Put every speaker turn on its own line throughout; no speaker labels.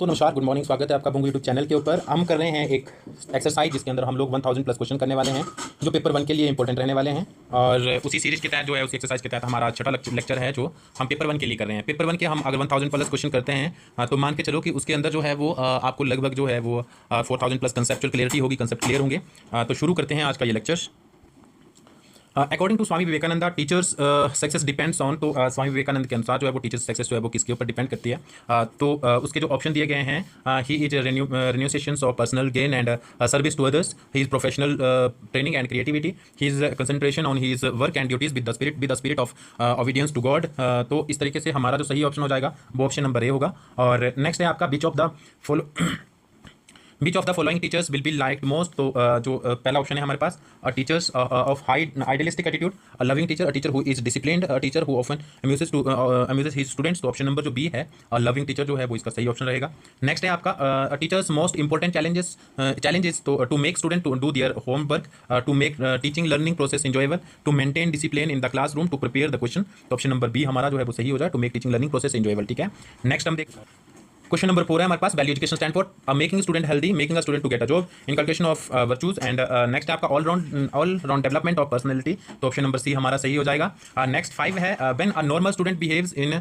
तो नमस्कार, good morning, स्वागत है आपका बुंग यूट्यूब चैनल के ऊपर। हम कर रहे हैं एक एक्सरसाइज जिसके अंदर हम लोग 1000 प्लस क्वेश्चन करने वाले हैं जो पेपर 1 के लिए इंपॉर्टेंट रहने वाले हैं। और उसी सीरीज के तहत जो है, उसी एक्सरसाइज के तहत हमारा छठा लेक्चर है जो हम पेपर 1 के लिए कर रहे हैं। पेपर 1 के हम अगर 1000 प्लस क्वेश्चन करते हैं तो मान के चलो कि उसके अंदर जो है वो आपको लगभग जो है वो 4000 प्लस कंसेप्चुअल क्लियरिटी होगी, कंसेप्ट क्लियर होंगे। तो शुरू करते हैं आज का ये lecture. According to Swami Vivekananda, teachers success depends on. तो स्वामी विवेकानंद के अनुसार जो है वो टीचर्स सक्सेस जो है वो किसके ऊपर डिपेंड करती है। तो उसके जो ऑप्शन दिए गए हैं, he is renunciations of personal gain and service to others, he is professional training and creativity, he is concentration on his work and duties with the spirit of obedience to God. तो इस तरीके से हमारा जो सही option हो जाएगा वो ऑप्शन नंबर ए होगा। और नेक्स्ट है आपका Which of the following teachers will be liked most? तो जो पहला ऑप्शन है हमारे पास, teachers of high idealistic attitude, a loving teacher, a teacher who is disciplined, a teacher who often amuses his students. तो option number जो B है, loving teacher जो है वो इसका सही ऑप्शन रहेगा। नेक्स्ट है आपका टीचर्स मोस्ट इंपॉर्टेंट चैलेंजेस तो to make student to do their homework, to make teaching learning process enjoyable, to maintain discipline in the classroom, to prepare the question. तो ऑप्शन नंबर बी हमारा जो है वो सही हो जाए, to make teaching learning process enjoyable. ठीक है, नेक्स्ट हम देख क्वेश्चन नंबर 4 है हमारे पास, value education stand for making student healthy, making a student to get a job, inculcation of virtues and next है आपका all round development of personality. तो ऑप्शन नंबर सी हमारा सही हो जाएगा। नेक्स्ट 5 है, when a normal student behaves in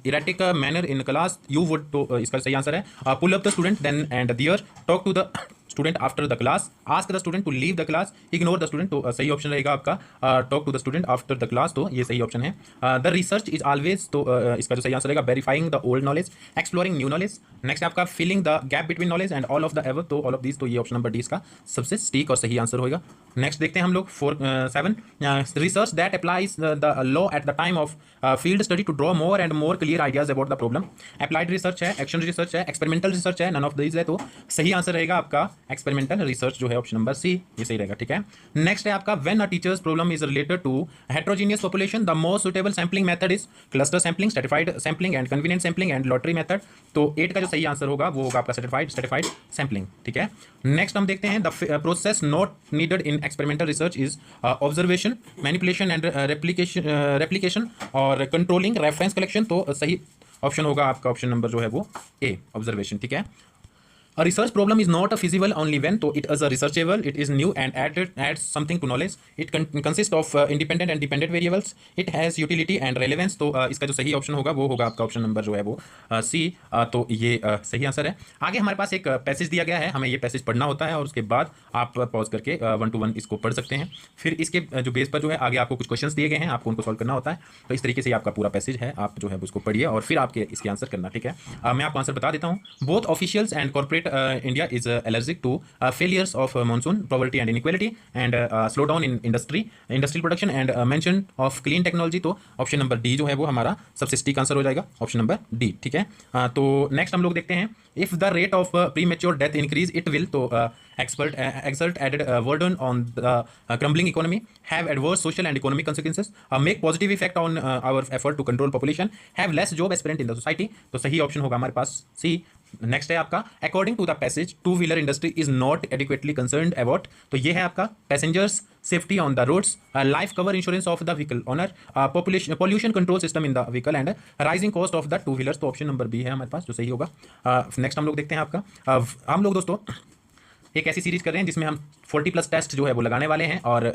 erratic manner in class you would. तो इसका सही आंसर है pull up the student then and there, talk to the student after the class, ask the student to leave the class, ignore the student. तो सही option रहेगा आपका talk to the student after the class. तो ये सही option है। The research is always, तो इसका जो सही आंसर रहेगा verifying the old knowledge, exploring new knowledge. Next आपका filling the gap between knowledge and all of the above. तो ऑल ऑफ दिस, तो ये ऑप्शन नंबर डी इसका सबसे सटीक और सही आंसर होगा। नेक्स्ट देखते हैं हम लोग 7, research that applies the law at the time of field study to draw more and more clear ideas about the problem. Applied research है, एक्शन रिसर्च है, एक्सपेरिमेंटल रिसर्च है, नन ऑफ दिस है। तो सही आंसर रहेगा आपका experimental research जो है ऑप्शन नंबर सी, ये सही रहेगा। ठीक है, नेक्स्ट है आपका when a teachers problem is related to heterogeneous population the most suitable sampling method is cluster sampling, stratified sampling and convenient sampling and lottery method. तो 8 का जो सही आंसर होगा वो होगा आपका स्ट्रैटिफाइड सैम्पलिंग। ठीक है, नेक्स्ट हम देखते हैं the process not needed in experimental research is observation, manipulation and replication और कंट्रोलिंग रेफरेंस कलेक्शन। तो सही ऑप्शन होगा आपका ऑप्शन नंबर जो है वो ए, ऑब्जर्वेशन। ठीक है, a research problem is not a feasible only when, so it is a researchable, it is new and adds something to knowledge, it consists of independent and dependent variables, it has utility and relevance। तो इसका जो सही option होगा वो होगा आपका option number जो है वो सी। तो ये सही आंसर है। आगे हमारे पास एक पैसेज दिया गया है, हमें ये पैसेज पढ़ना होता है और उसके बाद आप पॉज करके 1 to 1 इसको पढ़ सकते हैं। फिर इसके जो बेस पर जो है आगे आपको कुछ क्वेश्चंस दिए गए हैं, आपको उनको सॉल्व करना होता है। तो इस तरीके से आपका पूरा पैसेज है, आप जो है उसको पढ़िए और फिर आपके इसके आंसर करना। ठीक है, मैं आपको आंसर बता देता हूँ। Both officials and corporate India is allergic to failures of monsoon, poverty and inequality, and slowdown in industrial production and mention of clean technology। तो ऑप्शन नंबर डी जो है वो हमारा सबसे सटीक आंसर हो जाएगा, ऑप्शन नंबर डी। ठीक है, तो नेक्स्ट हम लोग देखते हैं if the rate of premature death increase it will, तो exert added burden on the crumbling economy, have adverse social and economic consequences, make positive effect on our effort to control population, have less job aspirant in the society। तो सही option होगा हमारे पास सी। Next है आपका according to the passage two wheeler industry is not adequately concerned about. तो ये है आपका passengers safety on the roads, life cover insurance of the vehicle owner, pollution control system in the vehicle and rising cost of the two wheelers. तो option number B है हमारे पास जो सही होगा। नेक्स्ट हम लोग देखते हैं आपका, हम लोग दोस्तों एक ऐसी सीरीज कर रहे हैं जिसमें हम 40 प्लस टेस्ट जो है वो लगाने वाले हैं और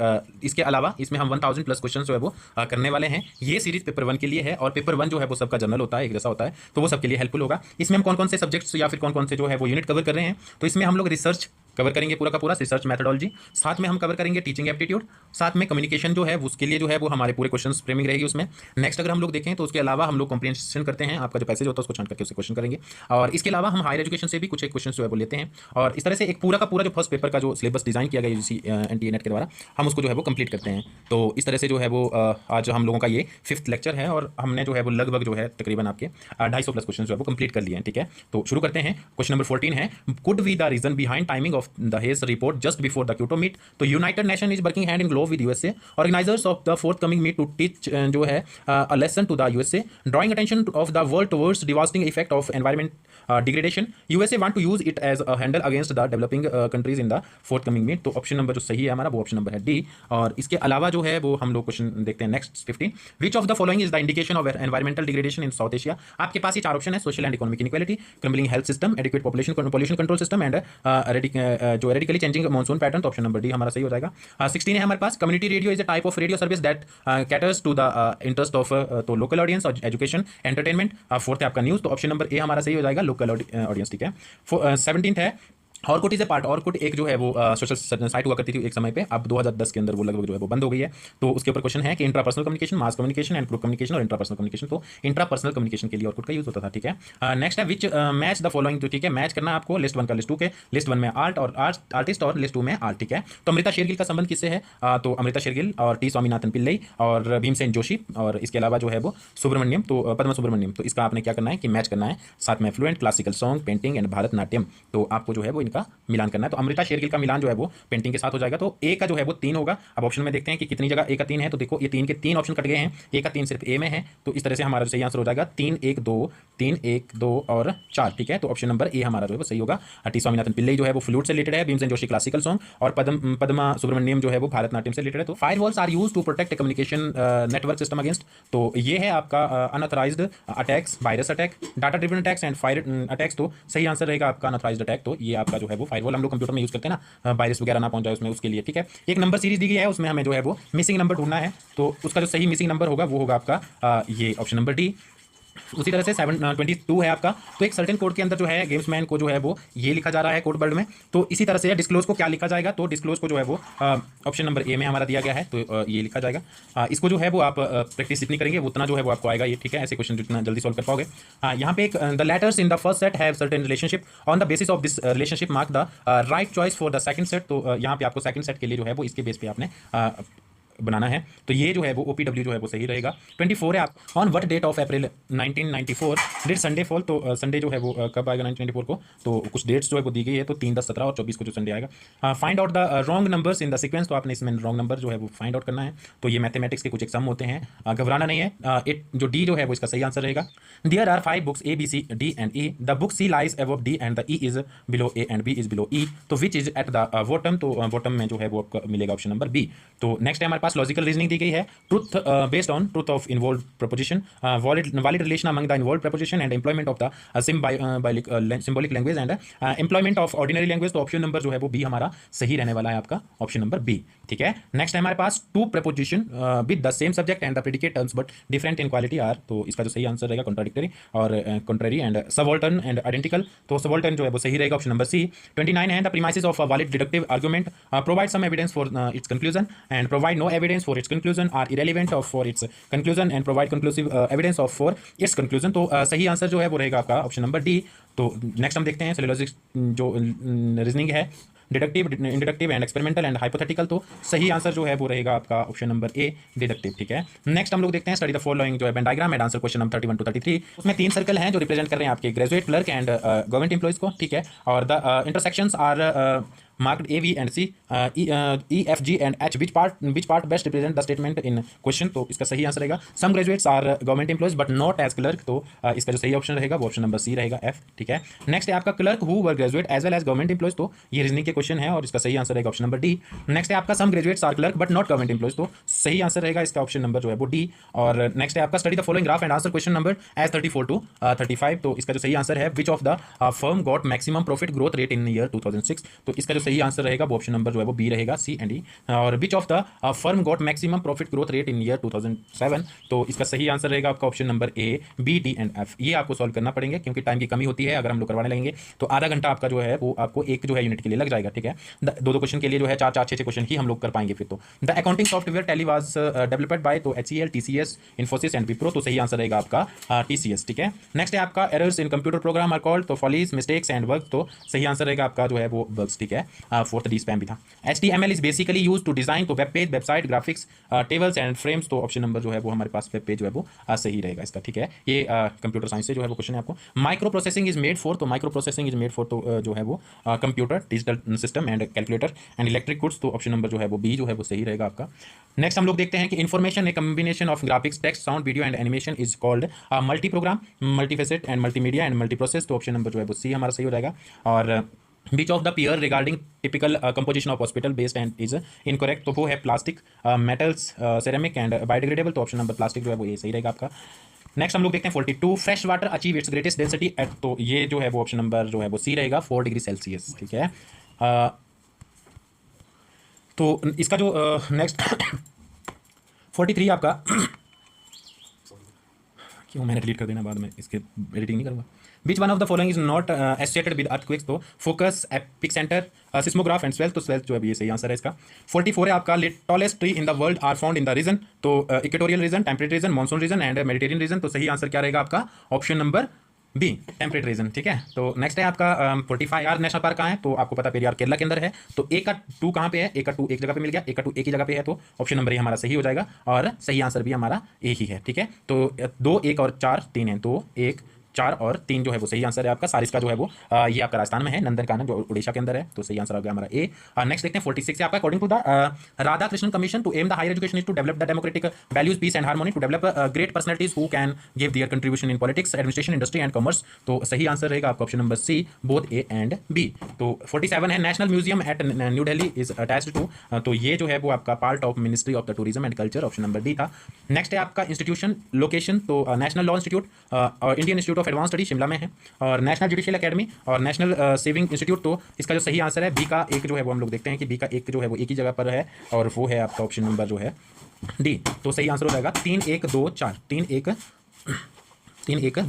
इसके अलावा इसमें हम 1000 प्लस क्वेश्चन जो है वो करने वाले हैं। ये सीरीज पेपर 1 के लिए है और पेपर 1 जो है वो सबका जनरल होता है, एक जैसा होता है, तो वो सबके लिए हेल्पफुल होगा। इसमें हम कौन कौन से सब्जेक्ट्स या फिर कौन कौन से जो है वो यूनिट कवर कर रहे हैं, तो इसमें हम लोग रिसर्च कवर करेंगे, पूरा का पूरा रिसर्च मैथडोलॉजी, साथ में हम कवर करेंगे टीचिंग एप्टीट्यूड, साथ में कम्युनिकेशन जो है उसके लिए जो है वो हमारे पूरे क्वेश्चन फ्रेमिंग रहेगी उसमें। नेक्स्ट अगर हम लोग देखें तो उसके अलावा हम लोग कॉम्प्रिहेंशन करते हैं, आपका जो पैसेज होता है उसको छांट करके उससे क्वेश्चन करेंगे और इसके अलावा हम हायर एजुकेशन से भी कुछ एक क्वेश्चन जो है वो लेते हैं और इस तरह से एक पूरा का पूरा जो फर्स्ट पेपर का जो सिलेबस डिजाइन किया गया यूजीसी एनटीए नेट के द्वारा हम उसको जो है वो कंप्लीट करते हैं। तो इस तरह से जो है वो आज हम लोगों का ये 5th लेक्चर है और हमने जो है वो लगभग जो है तकरीबन आपके 250 प्लस क्वेश्चन जो है वो कंप्लीट कर लिए हैं। ठीक है, तो शुरू करते हैं। क्वेश्चन नंबर 14 है, could be the reason behind timing of of the Hayes report just before the Kyoto meet. तो United Nation is working hand in glove with USA. Organizers of the forthcoming meet to teach जो है a lesson to the USA, drawing attention of the world towards devastating effect of environment degradation. USA want to use it as a handle against the developing countries in the forthcoming meet. तो option number जो सही है हमारा वो option number है D. और इसके अलावा जो है वो हम लोग क्वेश्चन देखते हैं next 15। Which of the following is the indication of environmental degradation in South Asia. आपके पास ये चार ऑप्शन है, social and economic inequality, crumbling health system, adequate population control system and जो रेडिकली चेंजिंग मॉनसून पैटर्न। तो option number D हमारा सही हो जाएगा। 16 है हमारे पास, community radio is a type of radio service that caters to the interest of तो लोकल ऑडियंस और एजुकेशन एंटरटेनमेंट। 4th है आपका न्यूज़, तो ऑप्शन नंबर ए हमारा सही हो जाएगा, लोकल ऑडियंस। ठीक है। 17th है Orkut is a part. Orkut एक जो है वो सोशल साइट हुआ करती थी एक समय पे, अब 2010 के अंदर वो लगभग जो है वो बंद हो गई है। तो उसके ऊपर क्वेश्चन है कि intrapersonal communication, mass communication and group communication और इंट्रापर्सनल कम्युनिकेशन। तो इंट्रापर्सनल कम्युनिकेशन के लिए ऑर्कुट का यूज होता था। ठीक है। नेक्स्ट है विच मैच द फॉलोइंग। तो ठीक है, मैच करना आपको लिस्ट 1 का लिस्ट 2 के, लिस्ट 1 में आर्टिस्ट और लिस्ट 2 में आर्ट। ठीक है। तो अमृता शेरगिल का संबंध किससे है? तो अमृता शेरगिल और टी स्वामीनाथन पिल्लई और भीमसेन जोशी और इसके अलावा जो है वो सुब्रमण्यम, तो पद्म सुब्रमण्यम। तो इसका आपने क्या करना है कि मैच करना है, साथ में fluent, classical song, painting and Bharatanatyam. तो आपको जो है वो इनका मिलान करना है। तो अमृता शेरगिल का मिलान जो है वो पेंटिंग के साथ हो जाएगा। तो ए का जो है वो 3 होगा। अब ऑप्शन में देखते हैं कि कितनी जगह ए का 3 है। तो देखो ये 3 के 3 ऑप्शन कट गए हैं, ए का 3 सिर्फ ए में है। तो इस तरह से हमारा सही आंसर हो जाएगा 3 1 2 3 1 2 और 4। ठीक है। तो ऑप्शन नंबर ए हमारा जो है वो सही होगा। टी स्वामीनाथन पिल्लई जो है वो फ्लूट से रिलेटेड है, भीमसेन जोशी क्लासिकल सॉन्ग और पद्मा सुब्रमण्यम जो है वो भारतनाट्यम से रिलेटेड है। तो firewalls are used to protect communication network system against. तो ये है आपका unauthorised attacks, virus attack, data driven attacks and fire attacks. तो सही आंसर रहेगा आपका अनऑथराइज्ड अटैक। तो ये आपका जो है वो फायरवॉल हम लोग कंप्यूटर में यूज करते हैं ना, वायरस वगैरह ना पहुंच जाए उसमें, उसके लिए। ठीक है। एक नंबर सीरीज दी गई है, उसमें हमें जो है वो मिसिंग नंबर ढूंढना है। तो उसका जो सही मिसिंग नंबर होगा वो होगा आपका ये ऑप्शन नंबर डी। उसी तरह से 722 है आपका। तो एक सर्टेन कोड के अंदर जो है गेम्समैन को जो है वो ये लिखा जा रहा है कोड वर्ड में। तो इसी तरह से डिस्क्लोज को क्या लिखा जाएगा? तो डिस्क्लोज को जो है वो ऑप्शन नंबर ए में हमारा दिया गया है, तो ये लिखा जाएगा। इसको जो है वो आप प्रैक्टिस जितनी करेंगे उतना जो है वो आपको आएगा ये। ठीक है। ऐसे क्वेश्चन जितना जल्दी सॉल्व कर पाओगे। यहाँ पे एक the letters in the first set have certain relationship, on the basis of this relationship mark the right choice for the second set. तो यहाँ पे आपको सेकंड सेट के लिए जो है वो इसके बेस पे आपने बनाना है। तो ये जो है वो OPW जो है वो सही रहेगा। 24 है आप, on what date of April 1994 did Sunday fall. तो संडे जो है वो कब आएगा 1994 को? तो कुछ डेट्स जो है वो दी गई है, तो 3 10 17 और 24 को जो संडे आएगा। Find out the wrong numbers in the sequence. तो आपने इसमें रॉन्ग नंबर जो है वो फाइंड आउट करना है। तो ये मैथमेटिक्स के कुछ एग्जाम होते हैं, घबराना नहीं है। जो डी जो है वो इसका सही आंसर रहेगा। There are 5 books A B C D and E, the book C lies above D and the E is below A and B is below E, तो which is at the bottom. तो bottom में जो है वो आपको मिलेगा option number B. तो next है हमारे पास लॉजिकल रीजनिंग दी गई है। Truth based on truth of involve proposition, valid relation among the involve preposition and employment of the symbolic language and employment of ordinary language. तो ऑप्शन नंबर जो है वो बी हमारा सही रहने वाला है, आपका ऑप्शन नंबर बी। ठीक है। नेक्स्ट है हमारे पास 2 proposition with the same subject and the predicate terms but different in quality are. तो इसका जो सही आंसर रहेगा कॉन्ट्राडिक्टरी और contrary and subaltern and identical. तो सबऑल्टर्न जो है वो सही रहेगा, ऑप्शन नंबर सी। 29 है the premises of a valid deductive argument, provide some evidence for its conclusion and provide no evidence for its conclusion, are irrelevant of for its conclusion and provide conclusive evidence of for its conclusion. तो सही answer जो है वो रहेगा आपका option number D. तो next हम देखते हैं सिलोजिक जो रीजनिंग है, deductive, inductive and experimental and hypothetical. तो सही आंसर जो है वो रहेगा आपका ऑप्शन नंबर ए, डिडक्टिव। ठीक है। नेक्स्ट हम लोग देखते हैं स्टडी द फॉलोइंग जो है Venn diagram and answer question number 31 to 33। उसमें 3 सर्कल हैं जो रिप्रेजेंट कर रहे हैं आपके graduate, clerk and government employees को। ठीक है। और the intersections are marked A, V and C, E, F, G and H. Which part best represent the statement in question? तो इसका सही आंसर रहेगा some graduates are government employees but not as clerk। तो इसका जो सही option रहेगा वो ऑप्शन नंबर सी रहेगा, F। ठीक है। नेक्स्ट है आपका clerk who were graduate as well as government employees। तो ये रीजनिंग के क्वेश्चन है और इसका सही आंसर रहेगा ऑप्शन नंबर डी। नेक्स्ट है आपका some graduates are clerk but not government employees। तो सही आंसर रहेगा इसका ऑप्शन नंबर जो है वो डी। और नेक्स्ट है आपका study the following graph and answer question number as 34 to 35। तो इसका जो सही आंसर है which of the firm got maximum profit growth rate in year 2006। तो इसका जो सही आंसर रहेगा वो ऑप्शन नंबर जो है वो बी रहेगा, सी एंड ई। और which of the firm got maximum profit growth rate in year 2007। तो इसका सही आंसर रहेगा आपका option number A, B, D and F. ये आपको सॉल्व करना पड़ेंगे क्योंकि टाइम की कमी होती है। अगर हम लोग करवाने लगेंगे तो आधा घंटा आपका जो है वो आपको एक जो है यूनिट के लिए लग जाएगा। ठीक है। 2 क्वेश्चन के लिए जो है 4 6 क्वेश्चन ही हम लोग कर पाएंगे फिर। तो the accounting software tally was developed by तो HCL, TCS, Infosys and Wipro. तो सही आंसर रहेगा आपका TCS। ठीक है। नेक्स्ट है आपका errors in computer program are called तो फॉलीज, मिस्टेक्स एंड वर्क। तो सही आंसर रहेगा आपका जो है वो वर्क्स। ठीक है। फोर्थ डी स्पैम भी था। HTML is basically use to design, तो web page, website, graphics, tables and frames, तो ऑप्शन नंबर जो है वो हमारे पास वेब पेज जो है वो सही रहेगा इसका, ठीक है। ये कंप्यूटर साइंस से जो है वो क्वेश्चन है आपको। Micro processing is made for, तो micro processing is made for तो जो है वो computer, digital system and calculator and electric goods, तो ऑप्शन नंबर जो है वो बी जो है वो सही रहेगा आपका। नेक्स्ट हम लोग देखते हैं कि information a combination of graphics, text, sound, video and animation is called multi program, multifaceted and multimedia and multi process, तो ऑप्शन नंबर जो है वो सी हमारा सही हो जाएगा। और which of the pair regarding typical composition of hospital based and is incorrect, तो वो है plastic, metals, ceramic and biodegradable, तो ऑप्शन नंबर प्लास्टिक जो है वो ये सही रहेगा आपका। नेक्स्ट हम लोग देखते हैं 42 fresh water achieve it's greatest density at, तो ये जो है वो ऑप्शन नंबर जो है वो सी रहेगा 4 डिग्री सेल्सियस, ठीक है। तो इसका जो नेक्स्ट 43 आपका क्यों मैंने डिलीट कर देना बाद में, इसके एडिटिंग नहीं करूँगा। Which one of the following is not associated with earthquakes, तो focus, epicentre, seismograph and swell, तो स्वेल्थ जो है ये सही आंसर है इसका। 44 है आपका tallest tree in the world are found in the region, तो equatorial region, temperate region, monsoon region and Mediterranean region, तो सही आंसर क्या रहेगा आपका option number B, temperate region, ठीक है। तो नेक्स्ट है आपका 45 नेशनल पार्क कहाँ है, तो आपको पता पेरियार केरला के अंदर है। तो ए का 2 कहाँ पे है, ए का 2 एक जगह पे मिल गया, ए का 2 एक ही जगह पे है, तो ऑप्शन नंबर ए हमारा सही हो जाएगा और सही आंसर भी हमारा ए ही है, ठीक है। तो 2, 1 और 4 3 है, 2, 1, 4 और 3 जो है वो सही आंसर है आपका। सारिस्का जो है वो ये आपका राजस्थान में है, नंदनकानन जो उड़ीसा के अंदर है, तो सही आंसर हो गया हमारा ए। नेक्स्ट देखते हैं 46 है आपका according to the Radha Krishnan commission to aim the higher education is to develop the democratic values, peace and harmony, to develop great personalities who can give their contribution in politics, administration, industry and commerce, तो सही answer रहेगा आपका option number C, both A and B. तो 47 है national museum at New Delhi is attached to, तो ये जो है वो आपका part of ministry of the tourism and culture, option number D था। नेक्स्ट है आपका इंस्टीट्यूशन लोकेशन, तो नेशनल लॉ इंस्टीट्यूट और Indian institute of advance study Shimla में है, और नेशनल जुडिशियल एकेडमी और नेशनल सेविंग इंस्टीट्यूट, तो इसका जो सही आंसर है बी का एक जो है वो हम लोग देखते हैं कि बी का एक जो है वो एक ही जगह पर है, और वो है आपका ऑप्शन नंबर जो है डी, तो सही आंसर हो जाएगा 3, 1, 2, 4, 3, 1,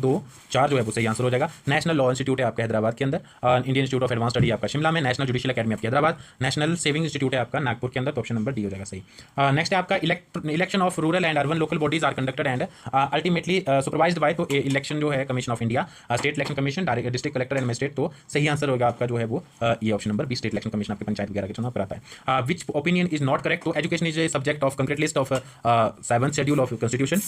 2, 4 जो है वो सही आंसर हो जाएगा। नेशनल लॉ इंस्टीट्यूट है आपका हैदराबाद के अंदर, Indian institute of advance study आपका शिमला में, नेशनल जुडिशियल एकेडमी आपकी हैदराबाद, नेशनल सेविंग इंस्टीट्यूट है आपका नागपुर के अंदर, तो ऑप्शन नंबर डी हो जाएगा सही। नेक्स्ट है आपका election of rural and urban local bodies are conducted and ultimately supervised by, तो इलेक्शन जो है commission of India, state election commission, district collector and magistrate, तो सही आंसर होगा आपका जो है वो ये option number B, state election commission आपके पंचायत वगैरह के चुनाव पर आता है। Which opinion is not correct, तो education is a subject of concrete list of 7th schedule of constitution,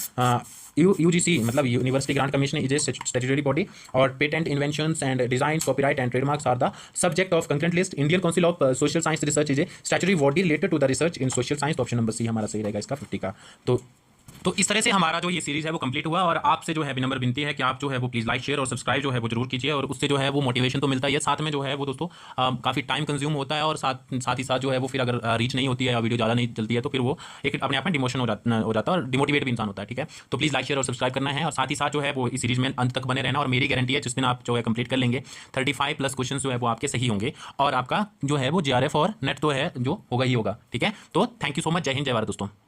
UGC मतलब university grant commission is a statutory body, और patent inventions and design, copyright and trademarks are the subject of concurrent list, Indian council of social science research is a statutory body related to the research in social science, तो option number C हमारा सही रहेगा इसका 50 का। तो इस तरह से हमारा जो ये सीरीज़ है वो कंप्लीट हुआ, और आपसे जो है विनम्र विनती है कि आप जो है वो प्लीज़ लाइक, शेयर और सब्सक्राइब जो है वो जरूर कीजिए, और उससे जो है वो मोटिवेशन तो मिलता ही है, साथ में जो है वो दोस्तों काफ़ी टाइम कंज्यूम होता है, और साथ ही साथ जो है वो फिर अगर रीच नहीं होती है या वीडियो ज़्यादा नहीं चलती है तो फिर वो एक अपने आप में डिमोशन हो जाता है और डिमोटिवेट भी इंसान होता है, ठीक है। तो प्लीज़ लाइक, शेयर और सब्सक्राइब करना है, और साथ ही साथ जो है वो इस सीरीज़ में अंत तक बने रहना, और मेरी गारंटी है जिस दिन आप जो है कंप्लीट कर लेंगे 35+ क्वेश्चन जो है वो आपके सही होंगे, और आपका जो है वो JRF और नेट तो है जो होगा ही होगा, ठीक है। तो थैंक यू सो मच, जय हिंद, जय भारत दोस्तों।